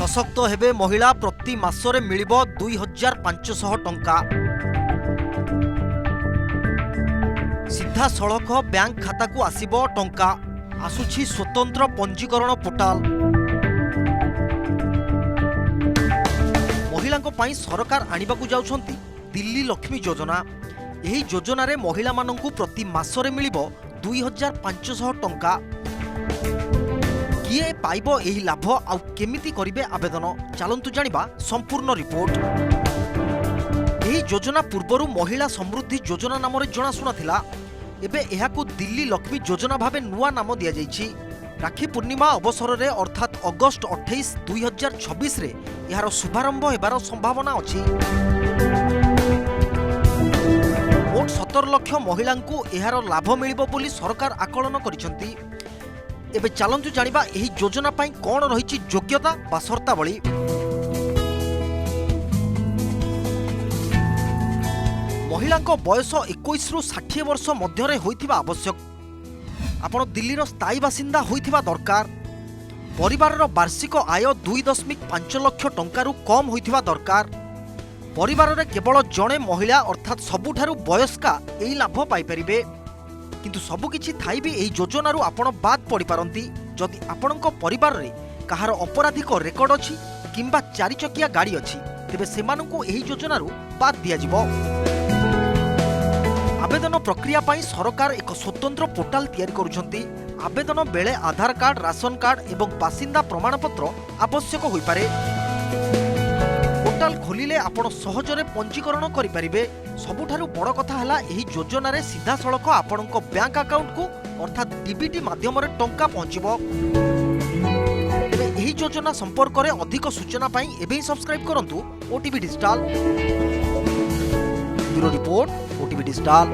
सशक्त हेबे महिला प्रति मासरे मिलिबो 2500 टंका। सीधा सड़क बैंक खाता को आसीबो टंका। आसुछि स्वतंत्र पंजीकरण पोर्टाल। महिलांको पाई सरकार आनिबाकू जाउछंती दिल्ली लक्ष्मी योजना। एही योजना रे महिला मानंकू प्रति मासरे मिलिबो 2500 टंका। किए पाइबो एही लाभ आउ केमिति करिवे आवेदन, चलंतु जानिबा संपूर्ण रिपोर्ट। एही योजना पूर्वरु महिला समृद्धि योजना नाम रे जणा सुना थिला। एबे एहाकू दिल्ली लक्ष्मी योजना भाबे नुआ नाम दिया जाइछि। राखी पूर्णिमा अवसर रे अर्थात अगस्त 28, 2026 रे एहार शुभारंभ हेबार संभावना अछि। मोट 17 लाख महिलांकू एहार लाभ मिलिबो बोली सरकार आकलन करिसंती। एबे चलंतु जानिबा एही योजना पाई कोन रहिछि योग्यता बा शर्तावली। महिलांको बयस 21 रु 60 वर्ष मध्यरे होइथिबा आवश्यक। आपण दिल्लीर स्थायी बासिंदा होइथिबा दरकार। परिवारर वार्षिक आय 2.5 लाख टंकारु कम होइथिबा दरकार। परिवार रे केवल जणे महिला अर्थात सबुठारु वयस्का एही लाभ पाई परिबे। किंतु सबुकिछि थाई भी एही योजनारु आपण बाद पड़ी पारंती जदि आपणको परिवार रे कहार अपराधिक रेकर्ड अछि किंबा 4 चकिया गाड़ी अछि, तेबे सेमानंकु एही योजनारु बाद दिया जिवो। आवेदन प्रक्रिया पाई सरकार एक स्वतंत्र पोर्टाल तैयारी करूछंती। आवेदन बेले आधार कार्ड, राशन कार्ड एवं बासिंदा प्रमाणपत्र आवश्यक होई पारे। पोर्टाल खोलिले आपण सहजरे पंजीकरण करि परिबे। सबुठारु बड़ कथा हला एही योजना रे सीधा सड़क आपणको बैंक अकाउंट को अर्थात डीबीटी माध्यम रे टंका पहुंचीबो। एबे एही योजना संपर्क रे अधिक सूचना पाई एबे सब्सक्राइब करंतु OTV digital. Bureau report, OTV digital.